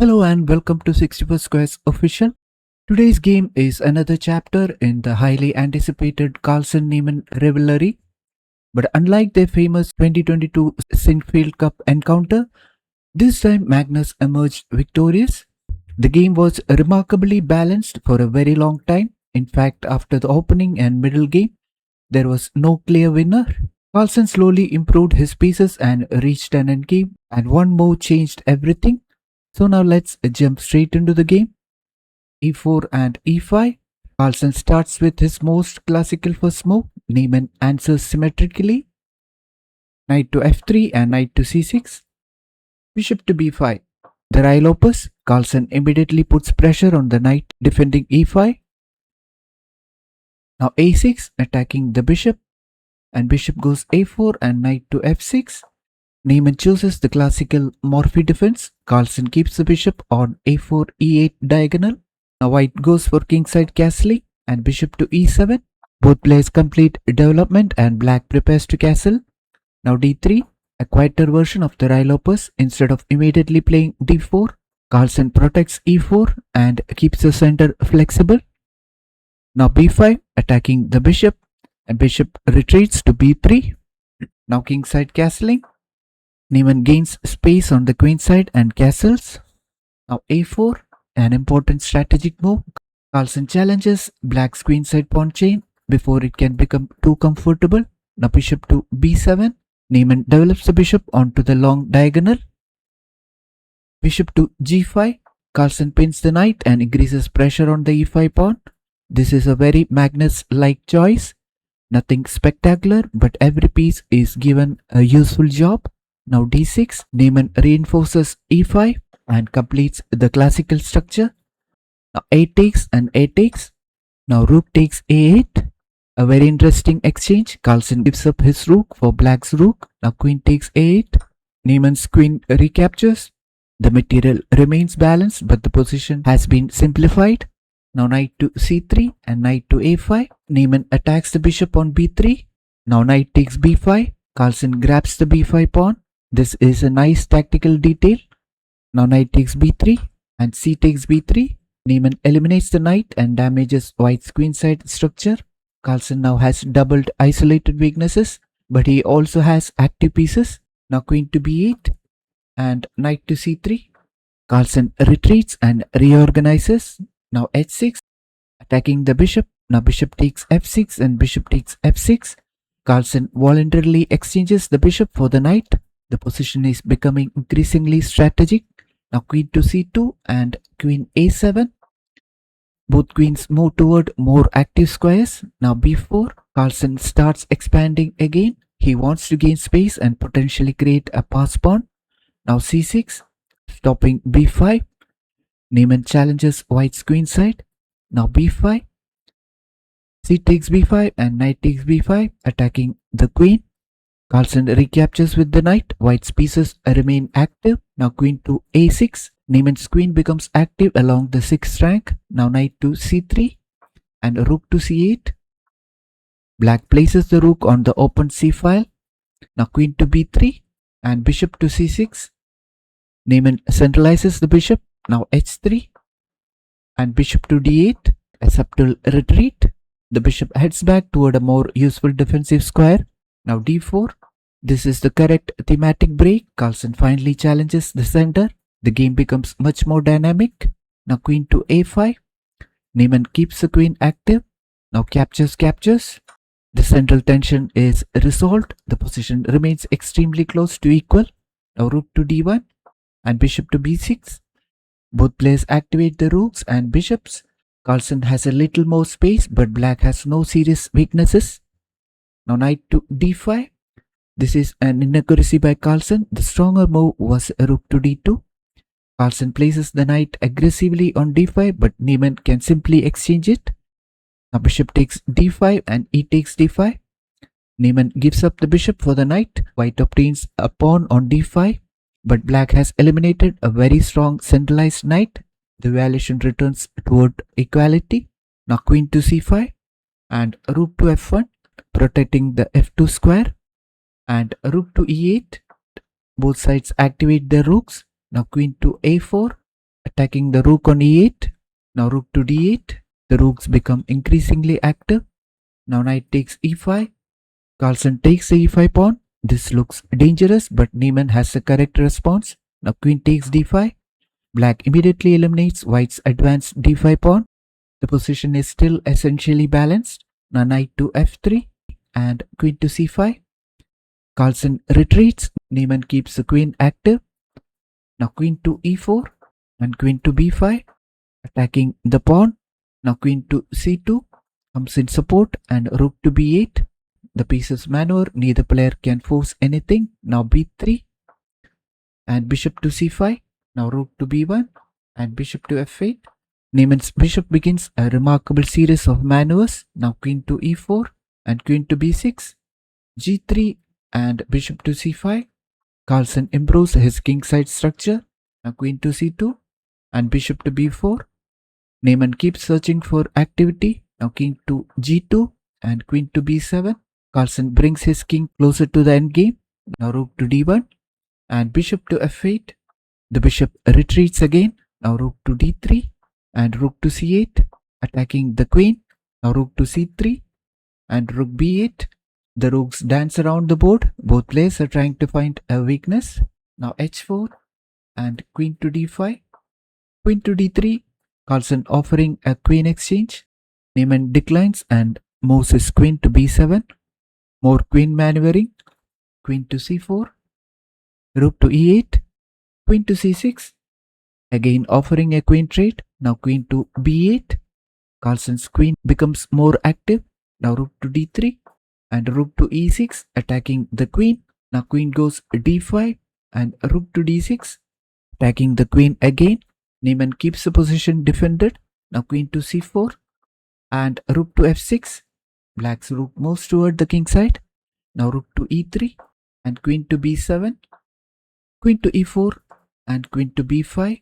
Hello and welcome to 64 Squares Official. Today's game is another chapter in the highly anticipated Carlsen-Niemann rivalry. But unlike their famous 2022 Sinquefield Cup encounter, this time Magnus emerged victorious. The game was remarkably balanced for a very long time. In fact, after the opening and middle game, there was no clear winner. Carlsen slowly improved his pieces and reached an endgame, and one move changed everything. So now let's jump straight into the game. E4 and E5. Carlsen starts with his most classical first move. Niemann answers symmetrically. Knight to F3 and knight to C6. Bishop to B5. The Ryle opus. Carlsen immediately puts pressure on the knight defending E5. Now A6 attacking the bishop, and bishop goes A4 and knight to F6. Niemann chooses the classical Morphy defense. Carlsen keeps the bishop on A4 E8 diagonal. Now white goes for kingside castling and bishop to E7. Both players complete development and black prepares to castle. Now D3, a quieter version of the Ryle opus. Instead of immediately playing D4, Carlsen protects E4 and keeps the center flexible. Now B5, attacking the bishop, and bishop retreats to B3. Now kingside castling. Niemann gains space on the queen side and castles. Now A4, an important strategic move. Carlsen challenges black's queenside pawn chain before it can become too comfortable. Now bishop to B7. Niemann develops the bishop onto the long diagonal. Bishop to G5. Carlsen pins the knight and increases pressure on the E5 pawn. This is a very Magnus-like choice. Nothing spectacular, but every piece is given a useful job. Now D6, Niemann reinforces E5 and completes the classical structure. Now A takes and A takes. Now rook takes A8. A very interesting exchange. Carlsen gives up his rook for black's rook. Now queen takes A8. Niemann's queen recaptures. The material remains balanced, but the position has been simplified. Now knight to C3 and knight to A5. Niemann attacks the bishop on B3. Now knight takes B5. Carlsen grabs the B5 pawn. This is a nice tactical detail. Now knight takes B3 and C takes B3. Niemann eliminates the knight and damages white's queenside structure. Carlsen now has doubled isolated weaknesses, but he also has active pieces. Now queen to B8 and knight to C3. Carlsen retreats and reorganizes. Now H6, attacking the bishop. Now bishop takes F6 and bishop takes F6. Carlsen voluntarily exchanges the bishop for the knight. The position is becoming increasingly strategic. Now queen to C2 and queen A7. Both queens move toward more active squares. Now B4. Carlsen starts expanding again. He wants to gain space and potentially create a pass pawn. Now C6, stopping B5. Niemann challenges white's queenside. Now B5. C takes B5 and knight takes B5, attacking the queen. Carlsen recaptures with the knight. White's pieces remain active. Now queen to A6. Niemann's queen becomes active along the 6th rank. Now knight to C3 and rook to C8. Black places the rook on the open C file. Now queen to B3 and bishop to C6. Niemann centralizes the bishop. Now H3 and bishop to D8. A subtle retreat. The bishop heads back toward a more useful defensive square. Now D4. This is the correct thematic break. Carlsen finally challenges the center. The game becomes much more dynamic. Now queen to A5. Niemann keeps the queen active. Now captures. The central tension is resolved. The position remains extremely close to equal. Now rook to D1 and bishop to B6. Both players activate the rooks and bishops. Carlsen has a little more space, but black has no serious weaknesses. Now knight to D5. This is an inaccuracy by Carlsen. The stronger move was rook to D2. Carlsen places the knight aggressively on D5, but Niemann can simply exchange it. Now bishop takes D5 and E takes D5. Niemann gives up the bishop for the knight. White obtains a pawn on D5, but black has eliminated a very strong centralized knight. The valuation returns toward equality. Now queen to C5 and rook to F1, protecting the F2 square, and rook to E8. Both sides activate their rooks. Now queen to A4, attacking the rook on e8. Now rook to d8. The rooks become increasingly active. Now knight takes e5. Carlsen takes the e5 pawn. This looks dangerous, but Niemann has a correct response. Now queen takes d5. Black immediately eliminates white's advanced d5 pawn. The position is still essentially balanced. Now knight to f3 and queen to c5. Carlsen retreats. Niemann keeps the queen active. Now queen to e4 and queen to b5, attacking the pawn. Now queen to c2 comes in support and rook to b8. The pieces maneuver, neither player can force anything. Now b3 and bishop to c5. Now rook to b1 and bishop to f8. Niemann's bishop begins a remarkable series of maneuvers. Now queen to e4 and queen to b6, g3 and bishop to c5. Carlsen improves his kingside structure. Now queen to c2 and bishop to b4. Niemann keeps searching for activity. Now king to g2 and queen to b7. Carlsen brings his king closer to the endgame. Now rook to d1 and bishop to f8. The bishop retreats again. Now rook to d3 and rook to c8, attacking the queen. Now rook to c3 and rook b8. The rooks dance around the board. Both players are trying to find a weakness. Now h4 and queen to d5, queen to d3. Carlsen offering a queen exchange. Niemann declines and moves his queen to b7. More queen maneuvering. Queen to c4, rook to e8, queen to c6. Again offering a queen trade. Now queen to b8. Carlsen's queen becomes more active. Now rook to d3 and rook to e6, attacking the queen. Now queen goes d5 and rook to d6, attacking the queen again. Niemann keeps the position defended. Now queen to c4 and rook to f6. Black's rook moves toward the king side. Now rook to e3 and queen to b7, queen to e4 and queen to b5.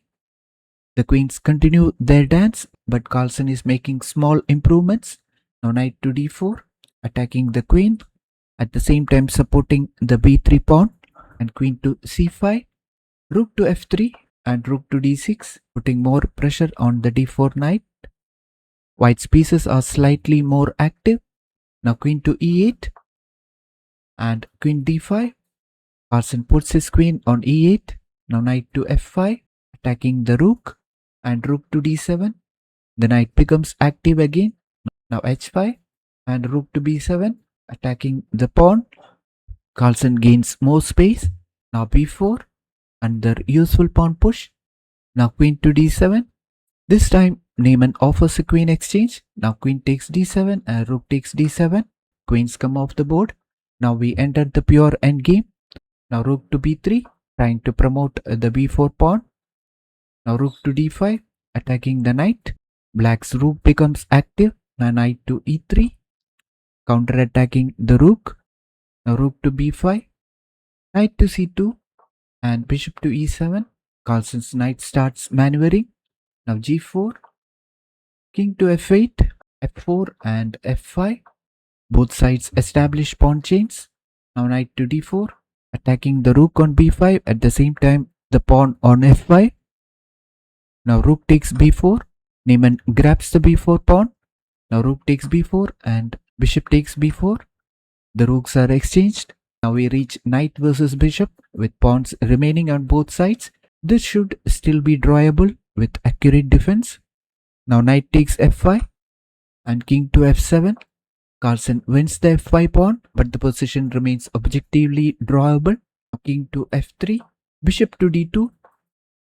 The queens continue their dance, but Carlsen is making small improvements. Now knight to d4, attacking the queen, at the same time supporting the b3 pawn, and queen to c5, rook to f3 and rook to d6, putting more pressure on the d4 knight. White's pieces are slightly more active. Now queen to e8 and queen d5. Carlsen puts his queen on e8. Now knight to f5, attacking the rook, and rook to d7. The knight becomes active again. Now h5 and rook to b7, attacking the pawn. Carlsen gains more space. Now b4 and the useful pawn push. Now queen to d7. This time Niemann offers a queen exchange. Now queen takes d7 and rook takes d7. Queens come off the board. Now we enter the pure endgame. Now rook to b3, trying to promote the b4 pawn. Now rook to d5, attacking the knight. Black's rook becomes active. Now knight to e3, counter-attacking the rook. Now rook to b5, knight to c2 and bishop to e7. Carlsen's knight starts maneuvering. Now g4, king to f8, f4 and f5. Both sides establish pawn chains. Now knight to d4, attacking the rook on b5, at the same time the pawn on f5. Now rook takes b4. Niemann grabs the b4 pawn. Now rook takes b4 and bishop takes b4. The rooks are exchanged. Now we reach knight versus bishop with pawns remaining on both sides. This should still be drawable with accurate defense. Now knight takes f5 and king to f7. Carlsen wins the f5 pawn, but the position remains objectively drawable. King to f3, bishop to d2,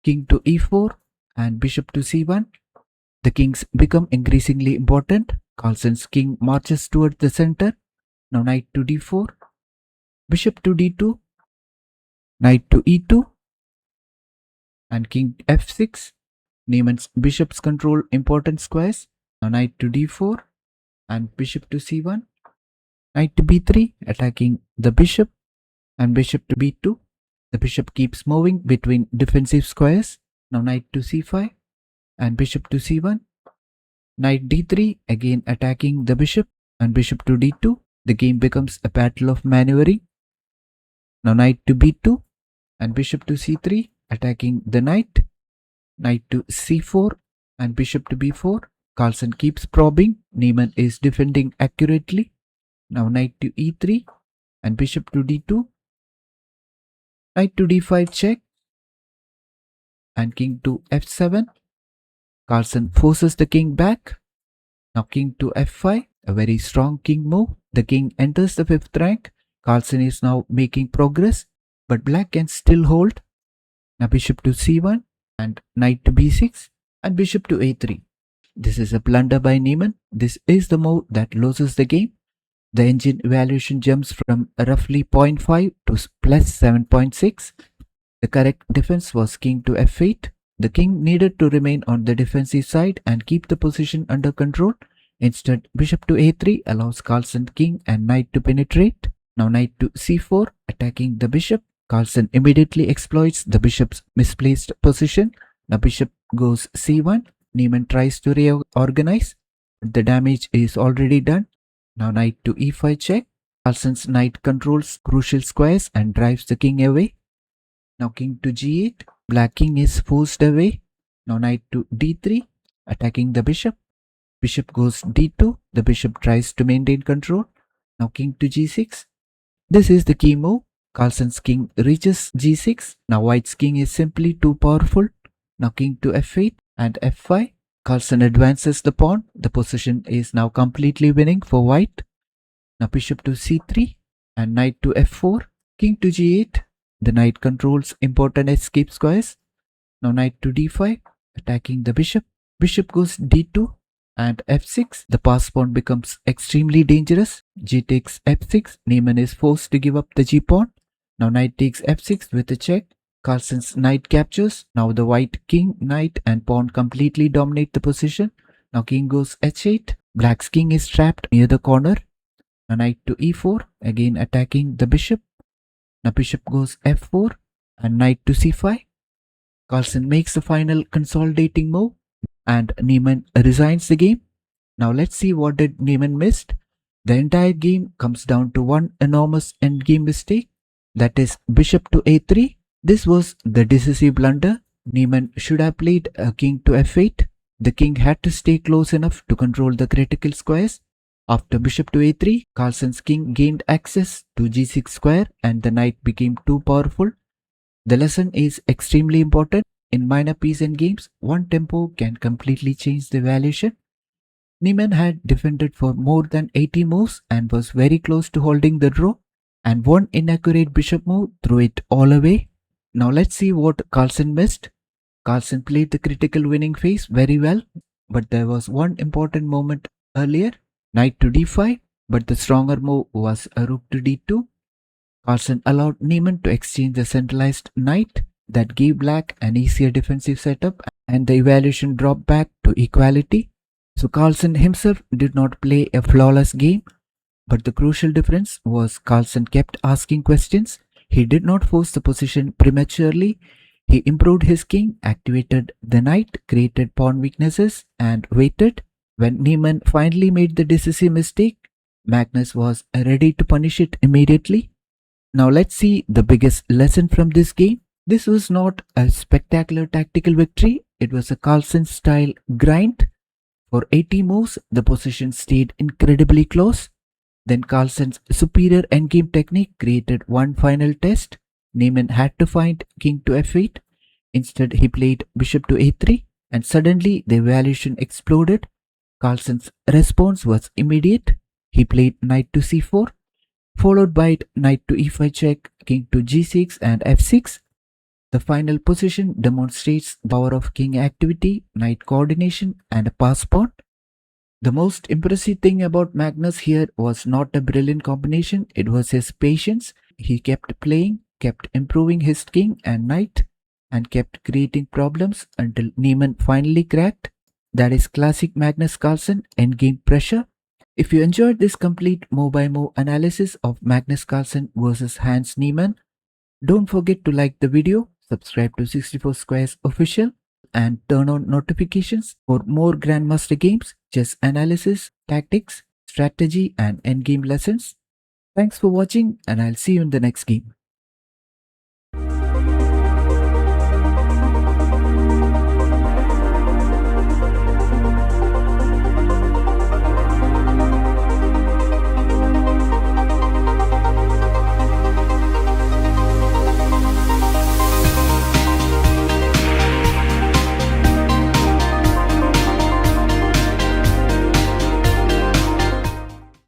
king to e4 and bishop to c1. The kings become increasingly important. Carlsen's king marches toward the center. Now knight to d4, bishop to d2, knight to e2 and king f6. Niemann's bishops control important squares. Now knight to d4 and bishop to c1, knight to b3, attacking the bishop, and bishop to b2. The bishop keeps moving between defensive squares. Now knight to c5 and bishop to c1, knight d3, again attacking the bishop, and bishop to d2. The game becomes a battle of maneuvering. Now knight to b2 and bishop to c3, attacking the knight. knight to c4 and bishop to b4. Carlsen keeps probing. Niemann is defending accurately. Now knight to e3 and bishop to d2. Knight to d5 check and king to f7. Carlsen forces the king back. Now king to f5, a very strong king move. The king enters the 5th rank. Carlsen is now making progress, but black can still hold. Now bishop to c1 and knight to b6 and bishop to a3. This is a blunder by Niemann. This is the move that loses the game. The engine evaluation jumps from roughly 0.5 to plus 7.6. The correct defense was king to f8. The king needed to remain on the defensive side and keep the position under control. Instead, bishop to a3 allows Carlsen king and knight to penetrate. Now knight to c4, attacking the bishop. Carlsen immediately exploits the bishop's misplaced position. Now bishop goes c1. Niemann tries to reorganize, but the damage is already done. Now knight to e5 check. Carlsen's knight controls crucial squares and drives the king away. Now king to g8. Black king is forced away. Now knight to d3, attacking the bishop. Bishop goes d2. The bishop tries to maintain control. Now king to g6. This is the key move. Carlsen's king reaches g6. Now white's king is simply too powerful. Now king to f8 and f5. Carlsen advances the pawn. The position is now completely winning for white. Now bishop to c3 and knight to f4. King to g8. The knight controls important escape squares. Now knight to d5, attacking the bishop. Bishop goes d2 and f6. The pass pawn becomes extremely dangerous. G takes f6. Niemann is forced to give up the g pawn. Now knight takes f6 with a check. Carlsen's knight captures. Now the white king, knight and pawn completely dominate the position. Now king goes h8. Black's king is trapped near the corner. Now knight to e4, again attacking the bishop. Now bishop goes f4 and knight to c5. Carlsen makes the final consolidating move and Niemann resigns the game. Now let's see what did Niemann missed. The entire game comes down to one enormous endgame mistake, that is bishop to a3. This was the decisive blunder. Niemann should have played a king to f8. The king had to stay close enough to control the critical squares. After bishop to a3, Carlsen's king gained access to g6 square and the knight became too powerful. The lesson is extremely important. In minor piece endgames, one tempo can completely change the evaluation. Niemann had defended for more than 80 moves and was very close to holding the draw, and one inaccurate bishop move threw it all away. Now let's see what Carlsen missed. Carlsen played the critical winning phase very well, but there was one important moment earlier. Knight to d5, but the stronger move was a rook to d2. Carlsen allowed Niemann to exchange the centralized knight. That gave black an easier defensive setup and the evaluation dropped back to equality. So Carlsen himself did not play a flawless game, but the crucial difference was Carlsen kept asking questions. He did not force the position prematurely. He improved his king, activated the knight, created pawn weaknesses and waited. When Niemann finally made the decisive mistake, Magnus was ready to punish it immediately. Now let's see the biggest lesson from this game. This was not a spectacular tactical victory. It was a Carlsen-style grind. For 80 moves, the position stayed incredibly close. Then Carlsen's superior endgame technique created one final test. Niemann had to find king to f8. Instead, he played bishop to a3 and suddenly the evaluation exploded. Carlsen's response was immediate. He played knight to c4, followed by knight to e5 check, king to g6 and f6. The final position demonstrates the power of king activity, knight coordination and a pass pawn. The most impressive thing about Magnus here was not a brilliant combination, it was his patience. He kept playing, kept improving his king and knight, and kept creating problems until Niemann finally cracked. That is classic Magnus Carlsen endgame pressure. If you enjoyed this complete move-by-move analysis of Magnus Carlsen versus Hans Niemann, don't forget to like the video, subscribe to 64 Squares Official, and turn on notifications for more Grandmaster games, chess analysis, tactics, strategy, and endgame lessons. Thanks for watching, and I'll see you in the next game.